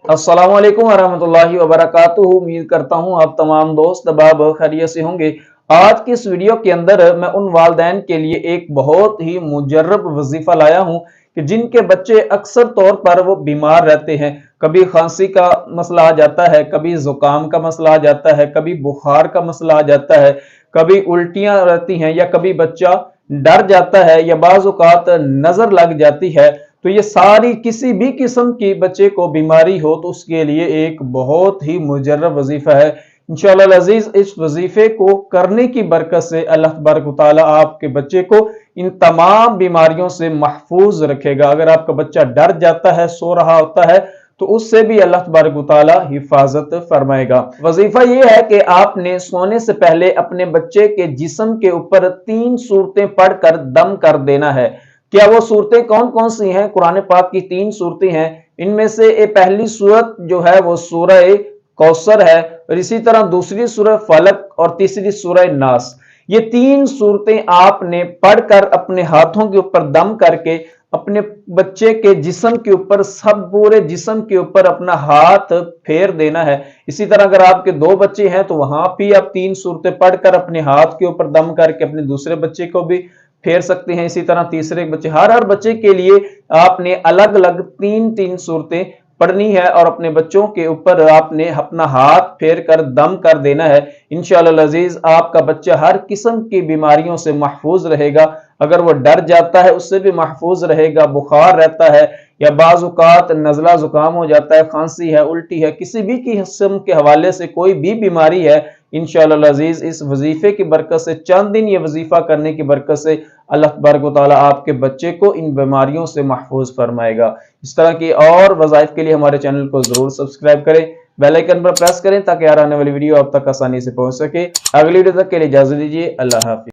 अस्सलाम वालेकुम वरहमतुल्लाहि वबरकातुहू। उम्मीद करता हूँ आप तमाम दोस्त अहबाब खैरियत से होंगे। आज की इस वीडियो के अंदर मैं उन वालिदैन के लिए एक बहुत ही मुजर्रब वजीफा लाया हूँ कि जिनके बच्चे अक्सर तौर पर वो बीमार रहते हैं। कभी खांसी का मसला आ जाता है, कभी जुकाम का मसला आ जाता है, कभी बुखार का मसला आ जाता है, कभी उल्टियां रहती हैं, या कभी बच्चा डर जाता है, या बाज़ औक़ात नजर लग जाती है। तो ये सारी किसी भी किस्म की बच्चे को बीमारी हो तो उसके लिए एक बहुत ही मुजर्रब वजीफा है। इंशाअल्लाह अजीज इस वजीफे को करने की बरकत से अल्लाह तबारक व तआला आपके बच्चे को इन तमाम बीमारियों से महफूज रखेगा। अगर आपका बच्चा डर जाता है, सो रहा होता है, तो उससे भी अल्लाह तबारक व तआला हिफाजत फरमाएगा। वजीफा ये है कि आपने सोने से पहले अपने बच्चे के जिस्म के ऊपर 3 सूरतें पढ़कर दम कर देना है। क्या वो सूरतें कौन कौन सी हैं? कुरान पाक की 3 सूरतें हैं। इनमें से पहली सूरत जो है वो सूरह कौसर है, और इसी तरह दूसरी सूरह फलक और तीसरी सूरह नास। ये 3 सूरतें आपने पढ़कर अपने हाथों के ऊपर दम करके अपने बच्चे के जिस्म के ऊपर, सब पूरे जिस्म के ऊपर अपना हाथ फेर देना है। इसी तरह अगर आपके 2 बच्चे हैं तो वहां भी आप 3 सूरतें पढ़कर अपने हाथ के ऊपर दम करके अपने दूसरे बच्चे को भी फेर सकते हैं। इसी तरह तीसरे बच्चे, हर बच्चे के लिए आपने अलग अलग 3-3 सूरतें पढ़नी है और अपने बच्चों के ऊपर आपने अपना हाथ फेर कर दम कर देना है। इंशाअल्लाह अजीज आपका बच्चा हर किस्म की बीमारियों से महफूज रहेगा। अगर वो डर जाता है उससे भी महफूज रहेगा, बुखार रहता है या बाज़ औक़ात नज़ला जुकाम हो जाता है, खांसी है, उल्टी है, किसी भी किस्म के हवाले से कोई भी बीमारी है, इंशाअल्लाह अजीज इस वजीफे की बरकत से, चंद दिन ये वजीफा करने की बरकत से अल्लाह तबारक व तआला आपके बच्चे को इन बीमारियों से महफूज फरमाएगा। इस तरह की और वज़ाइफ के लिए हमारे चैनल को जरूर सब्सक्राइब करें, बेल आइकन पर प्रेस करें ताकि हर आने वाली वीडियो आप तक आसानी से पहुंच सके। अगली वीडियो तक के लिए इजाजत दीजिए। अल्लाह हाफिज।